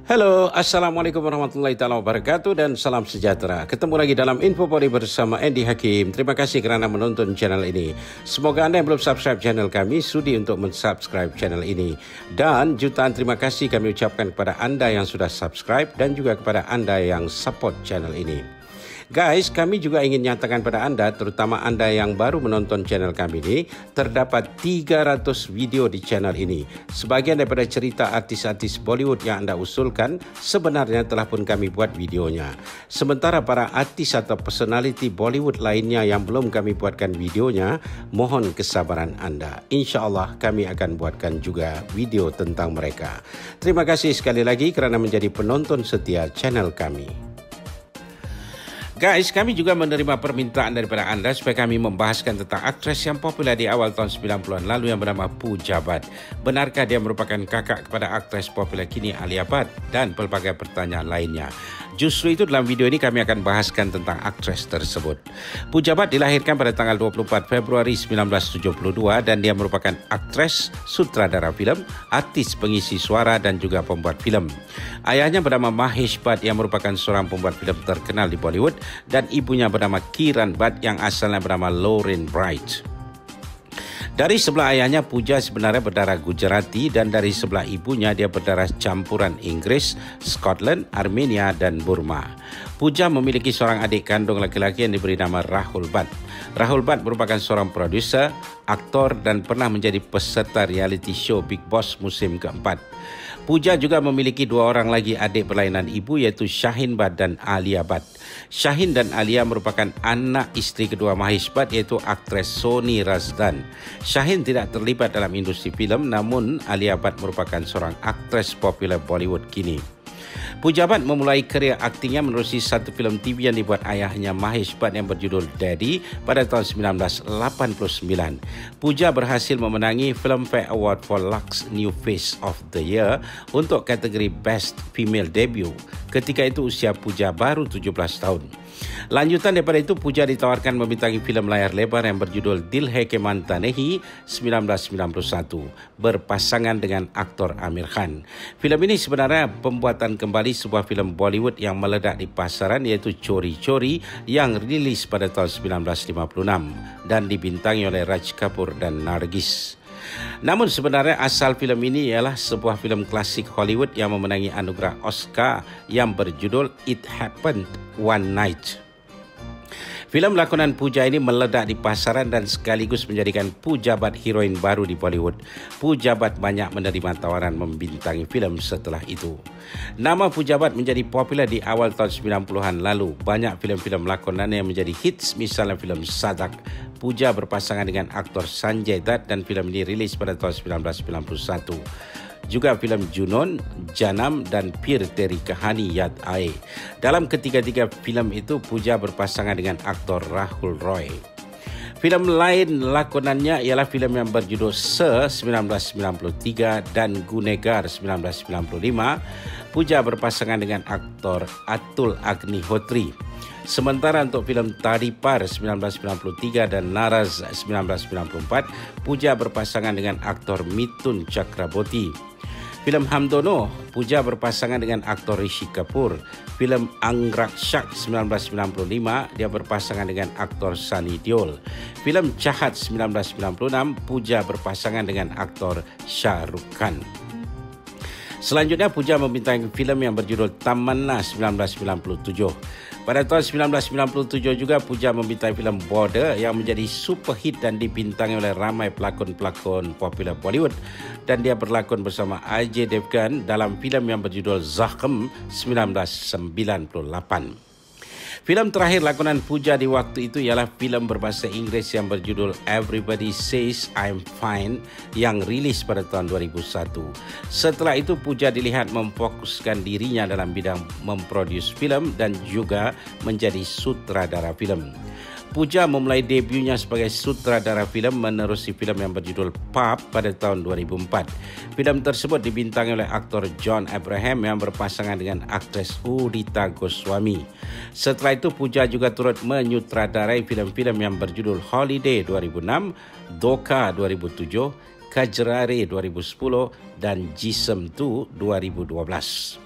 Halo, Assalamualaikum warahmatullahi taala wabarakatuh dan salam sejahtera. Ketemu lagi dalam Info Poli bersama Andy Hakim. Terima kasih kerana menonton channel ini. Semoga anda yang belum subscribe channel kami sudi untuk mensubscribe channel ini. Dan jutaan terima kasih kami ucapkan kepada anda yang sudah subscribe dan juga kepada anda yang support channel ini. Guys, kami juga ingin nyatakan pada anda, terutama anda yang baru menonton channel kami ini, terdapat 300 video di channel ini. Sebagian daripada cerita artis-artis Bollywood yang anda usulkan, sebenarnya telah pun kami buat videonya. Sementara para artis atau personality Bollywood lainnya yang belum kami buatkan videonya, mohon kesabaran anda. InsyaAllah kami akan buatkan juga video tentang mereka. Terima kasih sekali lagi kerana menjadi penonton setia channel kami. Guys, kami juga menerima permintaan daripada anda supaya kami membahaskan tentang aktris yang popular di awal tahun 90-an lalu yang bernama Pooja Bhatt. Benarkah dia merupakan kakak kepada aktris popular kini Alia Bhatt? Dan pelbagai pertanyaan lainnya. Justru itu dalam video ini kami akan bahaskan tentang aktris tersebut. Pooja Bhatt dilahirkan pada tanggal 24 Februari 1972 dan dia merupakan aktris, sutradara filem, artis pengisi suara dan juga pembuat filem. Ayahnya bernama Mahesh Bhatt yang merupakan seorang pembuat filem terkenal di Bollywood dan ibunya bernama Kiran Bhatt yang asalnya bernama Lauren Bright. Dari sebelah ayahnya, Pooja sebenarnya berdarah Gujarati dan dari sebelah ibunya dia berdarah campuran Inggris, Scotland, Armenia dan Burma. Pooja memiliki seorang adik kandung laki-laki yang diberi nama Rahul Bhatt. Rahul Bhatt merupakan seorang produser, aktor dan pernah menjadi peserta reality show Bigg Boss musim keempat. Pooja juga memiliki dua orang lagi adik berlainan ibu iaitu Shaheen Bhatt dan Alia Bhatt. Shaheen dan Alia merupakan anak isteri kedua Mahesh Bhatt iaitu aktris Soni Razdan. Shaheen tidak terlibat dalam industri filem namun Alia Bhatt merupakan seorang aktris popular Bollywood kini. Pooja Bhatt memulai kerjaya aktingnya menerusi satu filem TV yang dibuat ayahnya Mahesh Bhatt yang berjudul Daddy pada tahun 1989. Pooja berhasil memenangi Filmfare Award for Lux New Face of the Year untuk kategori Best Female Debut. Ketika itu usia Pooja baru 17 tahun. Lanjutan daripada itu, Pooja ditawarkan membintangi filem layar lebar yang berjudul Dil Hai Ke Manta Nahi 1991 berpasangan dengan aktor Aamir Khan. Filem ini sebenarnya pembuatan kembali sebuah filem Bollywood yang meledak di pasaran iaitu Chori Chori yang rilis pada tahun 1956 dan dibintangi oleh Raj Kapoor dan Nargis. Namun sebenarnya asal filem ini ialah sebuah filem klasik Hollywood yang memenangi anugerah Oscar yang berjudul It Happened One Night. Filem lakonan Pooja ini meledak di pasaran dan sekaligus menjadikan Pooja Bhatt heroin baru di Bollywood. Pooja Bhatt banyak menerima tawaran membintangi filem setelah itu. Nama Pooja Bhatt menjadi popular di awal tahun 90-an lalu. Banyak filem-filem lakonan yang menjadi hits, misalnya filem Sadak. Pooja berpasangan dengan aktor Sanjay Dutt dan filem ini rilis pada tahun 1991. Juga filem Junon, Janam dan Pir Teri Kahani Yad Aaye. Dalam ketiga-tiga filem itu, Pooja berpasangan dengan aktor Rahul Roy. Filem lain lakonannya ialah filem yang berjudul Sir 1993 dan Gunegar 1995. Pooja berpasangan dengan aktor Atul Agnihotri. Sementara untuk filem Tadipar 1993 dan Naraz 1994, Pooja berpasangan dengan aktor Mithun Chakraborty. Filem Hamdono, Pooja berpasangan dengan aktor Rishi Kapoor. Filem Angrakshak 1995, dia berpasangan dengan aktor Sunny Deol. Filem Chahat 1996, Pooja berpasangan dengan aktor Shah Rukh Khan. Selanjutnya, Pooja membintangi filem yang berjudul Tamanna 1997. Pada tahun 1997 juga Pooja membintangi filem Border yang menjadi super hit dan dibintangi oleh ramai pelakon-pelakon popular Bollywood dan dia berlakon bersama Ajay Devgan dalam filem yang berjudul Zakhm 1998. Filem terakhir lakonan Pooja di waktu itu ialah filem berbahasa Inggeris yang berjudul Everybody Says I'm Fine yang rilis pada tahun 2001. Setelah itu Pooja dilihat memfokuskan dirinya dalam bidang memproduce filem dan juga menjadi sutradara filem. Pooja memulai debunya sebagai sutradara filem menerusi filem yang berjudul Pap pada tahun 2004. Filem tersebut dibintangi oleh aktor John Abraham yang berpasangan dengan aktris Udita Goswami. Setelah itu Pooja juga turut menyutradarai filem-filem yang berjudul Holiday 2006, Doka 2007, Kajrare 2010 dan Jism 2 2012.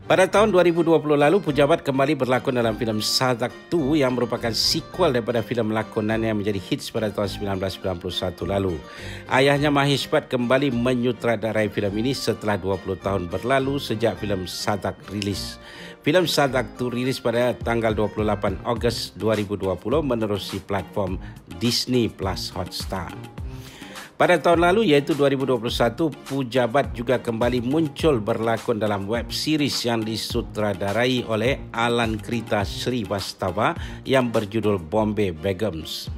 Pada tahun 2020 lalu, Pujabat kembali berlakon dalam filem Sadak 2 yang merupakan sequel daripada filem lakonannya yang menjadi hits pada tahun 1991 lalu. Ayahnya Mahesh Bhatt kembali menyutradarai filem ini setelah 20 tahun berlalu sejak filem Sadak rilis. Filem Sadak 2 rilis pada tanggal 28 Ogos 2020 menerusi platform Disney Plus Hotstar. Pada tahun lalu iaitu 2021, Pujabat juga kembali muncul berlakon dalam web series yang disutradarai oleh Alan Krita Srivastava yang berjudul Bombay Begums.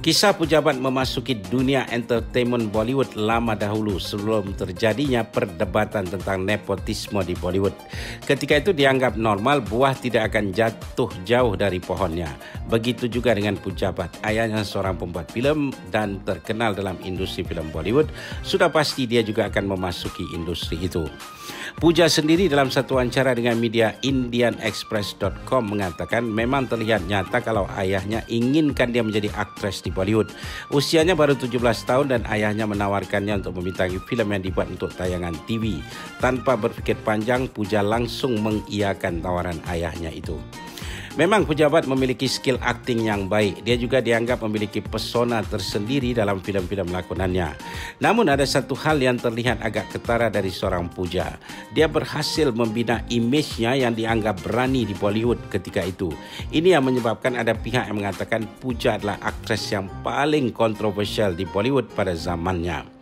Kisah Pujabat memasuki dunia entertainment Bollywood lama dahulu sebelum terjadinya perdebatan tentang nepotisme di Bollywood. Ketika itu dianggap normal buah tidak akan jatuh jauh dari pohonnya. Begitu juga dengan Pujabat. Ayahnya seorang pembuat filem dan terkenal dalam industri filem Bollywood. Sudah pasti dia juga akan memasuki industri itu. Puja sendiri dalam satu wawancara dengan media IndianExpress.com mengatakan memang terlihat nyata kalau ayahnya inginkan dia menjadi aktris di Bollywood. Usianya baru 17 tahun dan ayahnya menawarkannya untuk membintangi filem yang dibuat untuk tayangan TV. Tanpa berfikir panjang, Puja langsung mengiyakan tawaran ayahnya itu. Memang Pujabat memiliki skill akting yang baik. Dia juga dianggap memiliki pesona tersendiri dalam filem-filem lakonannya. Namun ada satu hal yang terlihat agak ketara dari seorang Puja. Dia berhasil membina imejnya yang dianggap berani di Bollywood ketika itu. Ini yang menyebabkan ada pihak yang mengatakan Puja adalah aktris yang paling kontroversial di Bollywood pada zamannya.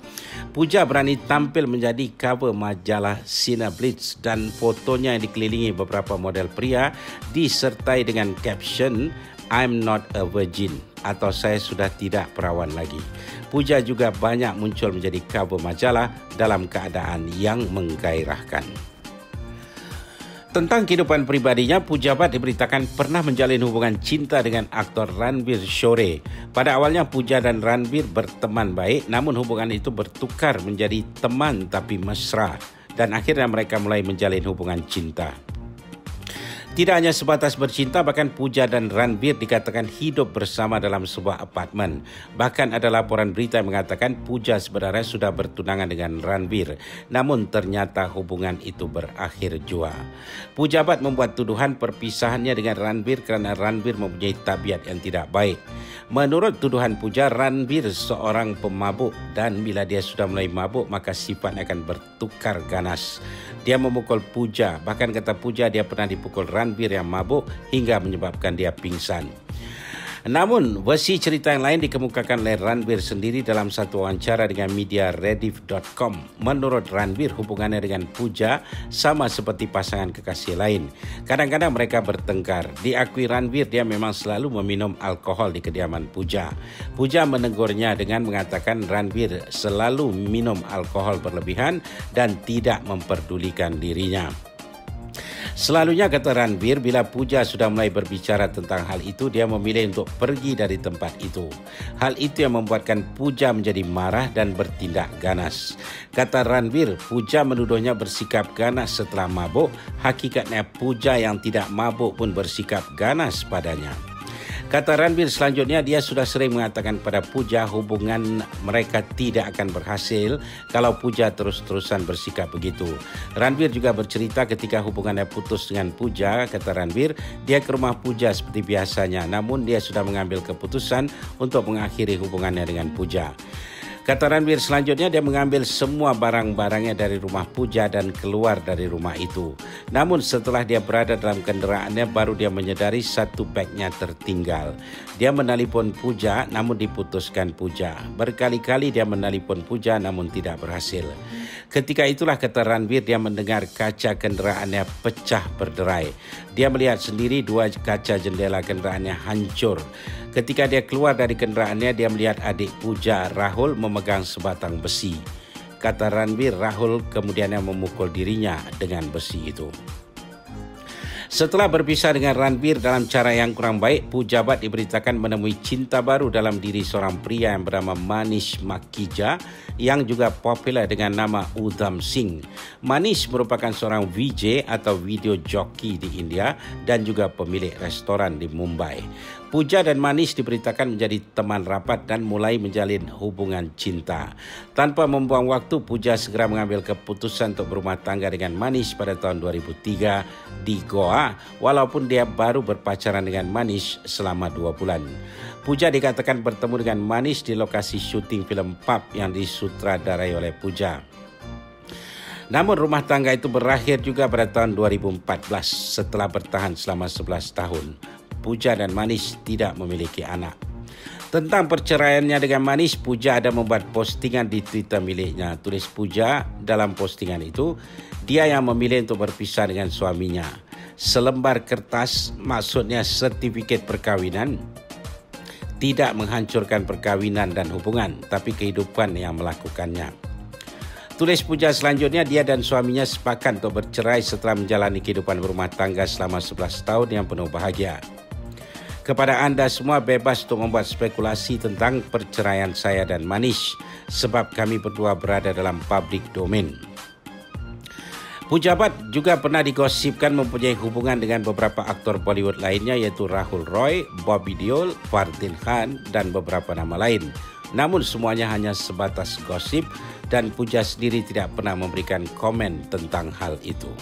Puja berani tampil menjadi cover majalah Cine Blitz dan fotonya yang dikelilingi beberapa model pria disertai dengan caption I'm not a virgin atau saya sudah tidak perawan lagi. Puja juga banyak muncul menjadi cover majalah dalam keadaan yang menggairahkan. Tentang kehidupan pribadinya, Pujabat diberitakan pernah menjalin hubungan cinta dengan aktor Ranbir Shore. Pada awalnya Puja dan Ranbir berteman baik, namun hubungan itu bertukar menjadi teman tapi mesra dan akhirnya mereka mulai menjalin hubungan cinta. Tidak hanya sebatas bercinta, bahkan Puja dan Ranbir dikatakan hidup bersama dalam sebuah apartmen. Bahkan ada laporan berita yang mengatakan Puja sebenarnya sudah bertunangan dengan Ranbir. Namun ternyata hubungan itu berakhir jua. Pujabat membuat tuduhan perpisahannya dengan Ranbir kerana Ranbir mempunyai tabiat yang tidak baik. Menurut tuduhan Puja, Ranbir seorang pemabuk dan bila dia sudah mulai mabuk maka sifatnya akan bertukar ganas. Dia memukul Puja, bahkan kata Puja dia pernah dipukul Ranbir yang mabuk hingga menyebabkan dia pingsan. Namun, versi cerita yang lain dikemukakan oleh Ranbir sendiri dalam satu wawancara dengan media Rediff.com. Menurut Ranbir, hubungannya dengan Puja sama seperti pasangan kekasih lain. Kadang-kadang mereka bertengkar. Diakui Ranbir, dia memang selalu meminum alkohol di kediaman Puja. Puja menegurnya dengan mengatakan Ranbir selalu minum alkohol berlebihan dan tidak memperdulikan dirinya. Selalunya kata Ranbir, bila Puja sudah mulai berbicara tentang hal itu, dia memilih untuk pergi dari tempat itu. Hal itu yang membuatkan Puja menjadi marah dan bertindak ganas. Kata Ranbir, Puja menuduhnya bersikap ganas setelah mabuk. Hakikatnya Puja yang tidak mabuk pun bersikap ganas padanya. Kata Ranbir selanjutnya, dia sudah sering mengatakan pada Puja hubungan mereka tidak akan berhasil kalau Puja terus-terusan bersikap begitu. Ranbir juga bercerita ketika hubungannya putus dengan Puja, kata Ranbir, dia ke rumah Puja seperti biasanya, namun dia sudah mengambil keputusan untuk mengakhiri hubungannya dengan Puja. Kata Ranbir selanjutnya, dia mengambil semua barang-barangnya dari rumah Puja dan keluar dari rumah itu. Namun setelah dia berada dalam kenderaannya, baru dia menyedari satu bagnya tertinggal. Dia menelpon Puja, namun diputuskan Puja. Berkali-kali dia menelpon Puja, namun tidak berhasil. Ketika itulah kata Ranbir, dia mendengar kaca kenderaannya pecah berderai. Dia melihat sendiri dua kaca jendela kenderaannya hancur. Ketika dia keluar dari kenderaannya, dia melihat adik Puja, Rahul, memegang sebatang besi. Kata Ranbir, Rahul kemudian memukul dirinya dengan besi itu. Setelah berpisah dengan Ranbir dalam cara yang kurang baik, Pujabat diberitakan menemui cinta baru dalam diri seorang pria yang bernama Manish Makhija yang juga popular dengan nama Udham Singh. Manish merupakan seorang VJ atau video jockey di India dan juga pemilik restoran di Mumbai. Puja dan Manis diberitakan menjadi teman rapat dan mulai menjalin hubungan cinta. Tanpa membuang waktu, Puja segera mengambil keputusan untuk berumah tangga dengan Manis pada tahun 2003 di Goa, walaupun dia baru berpacaran dengan Manis selama 2 bulan. Puja dikatakan bertemu dengan Manis di lokasi syuting filem Pup yang disutradarai oleh Puja. Namun rumah tangga itu berakhir juga pada tahun 2014 setelah bertahan selama 11 tahun. Puja dan Manis tidak memiliki anak. Tentang perceraiannya dengan Manis, Puja ada membuat postingan di Twitter miliknya. Tulis Puja dalam postingan itu, dia yang memilih untuk berpisah dengan suaminya. Selembar kertas, maksudnya sertifikat perkawinan, tidak menghancurkan perkawinan dan hubungan, tapi kehidupan yang melakukannya. Tulis Puja selanjutnya, dia dan suaminya sepakat untuk bercerai setelah menjalani kehidupan berumah tangga selama 11 tahun yang penuh bahagia. Kepada anda semua, bebas untuk membuat spekulasi tentang perceraian saya dan Manis sebab kami berdua berada dalam public domain. Pujabat juga pernah digosipkan mempunyai hubungan dengan beberapa aktor Bollywood lainnya iaitu Rahul Roy, Bobby Deol, Fardeen Khan dan beberapa nama lain. Namun semuanya hanya sebatas gosip dan Puja sendiri tidak pernah memberikan komen tentang hal itu.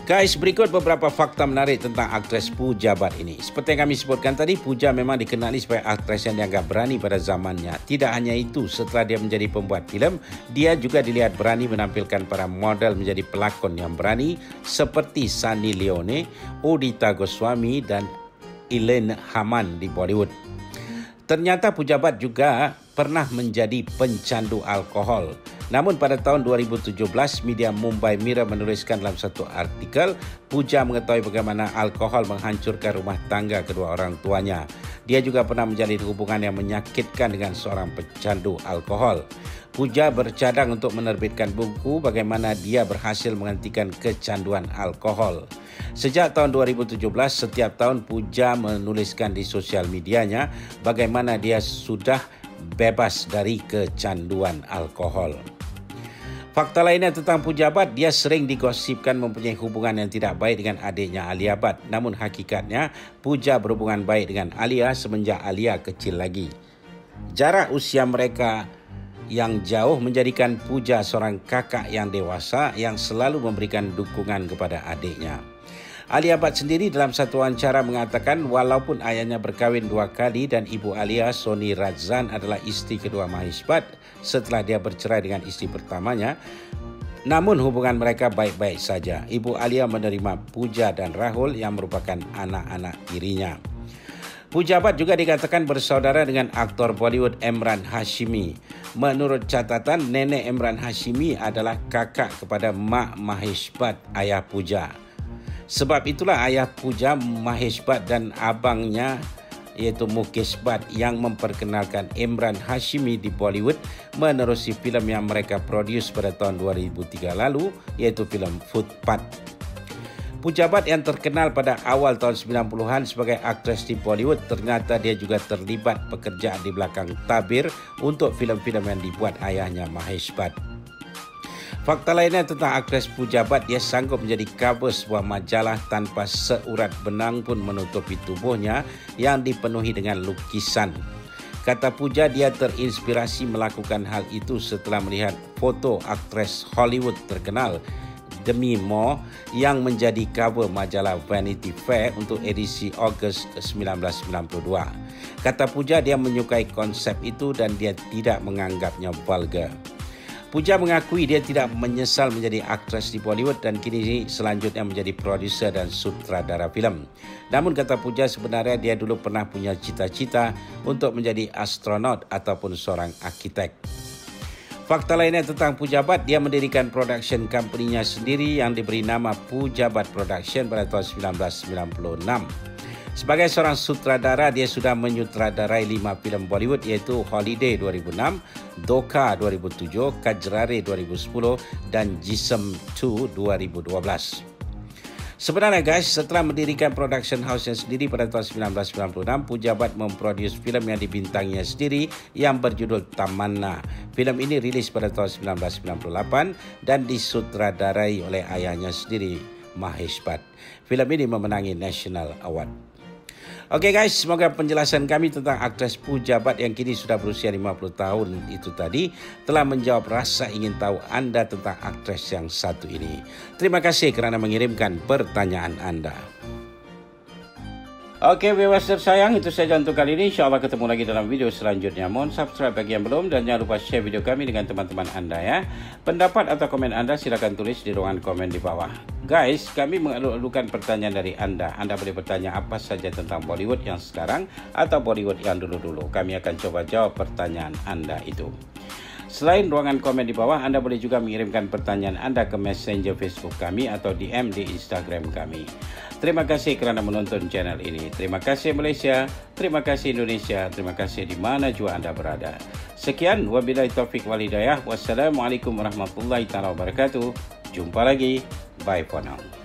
Guys, berikut beberapa fakta menarik tentang aktris Pujabat ini. Seperti yang kami sebutkan tadi, Puja memang dikenali sebagai aktris yang dianggap berani pada zamannya. Tidak hanya itu, setelah dia menjadi pembuat filem, dia juga dilihat berani menampilkan para model menjadi pelakon yang berani seperti Sunny Leone, Udita Goswami dan Elaine Haman di Bollywood. Ternyata Pujabat juga pernah menjadi pencandu alkohol. Namun pada tahun 2017, media Mumbai Mirror menuliskan dalam satu artikel, Puja mengetahui bagaimana alkohol menghancurkan rumah tangga kedua orang tuanya. Dia juga pernah menjalin hubungan yang menyakitkan dengan seorang pecandu alkohol. Puja bercadang untuk menerbitkan buku bagaimana dia berhasil menghentikan kecanduan alkohol. Sejak tahun 2017, setiap tahun Puja menuliskan di sosial medianya bagaimana dia sudah bebas dari kecanduan alkohol. Fakta lainnya tentang Pujabat, dia sering digosipkan mempunyai hubungan yang tidak baik dengan adiknya Alia Bhatt. Namun hakikatnya, Puja berhubungan baik dengan Alia semenjak Alia kecil lagi. Jarak usia mereka yang jauh menjadikan Puja seorang kakak yang dewasa yang selalu memberikan dukungan kepada adiknya. Alia Bhatt sendiri dalam satu wawancara mengatakan walaupun ayahnya berkahwin 2 kali dan ibu Alia, Soni Rajzan, adalah isteri kedua Mahesh Bhatt setelah dia bercerai dengan isteri pertamanya, namun hubungan mereka baik-baik saja. Ibu Alia menerima Puja dan Rahul yang merupakan anak-anak tirinya. Pujabat juga dikatakan bersaudara dengan aktor Bollywood Emraan Hashimi. Menurut catatan, nenek Emraan Hashimi adalah kakak kepada mak Mahesh Bhatt, ayah Puja. Sebab itulah ayah Puja, Mahesh Bhatt dan abangnya iaitu Mukesh Bhatt yang memperkenalkan Emraan Hashimi di Bollywood menerusi filem yang mereka produce pada tahun 2003 lalu iaitu filem Footpath. Pujabat yang terkenal pada awal tahun 90-an sebagai aktris di Bollywood, ternyata dia juga terlibat pekerjaan di belakang tabir untuk filem-filem yang dibuat ayahnya Mahesh Bhatt. Fakta lainnya tentang aktris Pujabat, dia sanggup menjadi cover sebuah majalah tanpa seurat benang pun menutupi tubuhnya yang dipenuhi dengan lukisan. Kata Puja, dia terinspirasi melakukan hal itu setelah melihat foto aktris Hollywood terkenal Demi Moore yang menjadi cover majalah Vanity Fair untuk edisi Ogos 1992. Kata Puja, dia menyukai konsep itu dan dia tidak menganggapnya vulgar. Puja mengakui dia tidak menyesal menjadi aktris di Bollywood dan kini selanjutnya menjadi produser dan sutradara filem. Namun kata Puja, sebenarnya dia dulu pernah punya cita-cita untuk menjadi astronot ataupun seorang arkitek. Fakta lainnya tentang Pujabat, dia mendirikan production company-nya sendiri yang diberi nama Pujabat Production pada tahun 1996. Sebagai seorang sutradara, dia sudah menyutradarai 5 filem Bollywood iaitu Holiday 2006, Dhokha 2007, Kajrare 2010 dan Jism 2 2012. Sebenarnya guys, setelah mendirikan production house-nya sendiri pada tahun 1996, Pujabat memproduce filem yang dibintanginya sendiri yang berjudul Tamanna. Filem ini rilis pada tahun 1998 dan disutradarai oleh ayahnya sendiri, Mahesh Bhatt. Filem ini memenangi National Award. Oke guys, semoga penjelasan kami tentang aktris Pooja Bhatt yang kini sudah berusia 50 tahun itu tadi telah menjawab rasa ingin tahu Anda tentang aktris yang satu ini. Terima kasih kerana mengirimkan pertanyaan Anda. Oke viewers tersayang, itu saja untuk kali ini. InsyaAllah ketemu lagi dalam video selanjutnya. Mohon subscribe bagi yang belum dan jangan lupa share video kami dengan teman-teman Anda ya. Pendapat atau komen Anda silakan tulis di ruangan komen di bawah. Guys, kami mengalu-alukan pertanyaan dari Anda. Anda boleh bertanya apa saja tentang Bollywood yang sekarang atau Bollywood yang dulu-dulu. Kami akan coba jawab pertanyaan Anda itu. Selain ruangan komen di bawah, Anda boleh juga mengirimkan pertanyaan Anda ke Messenger Facebook kami atau DM di Instagram kami. Terima kasih kerana menonton channel ini. Terima kasih Malaysia, terima kasih Indonesia, terima kasih di mana jua Anda berada. Sekian, wabillahi taufik wal hidayah. Wassalamualaikum warahmatullahi wabarakatuh. Jumpa lagi. Bye for now.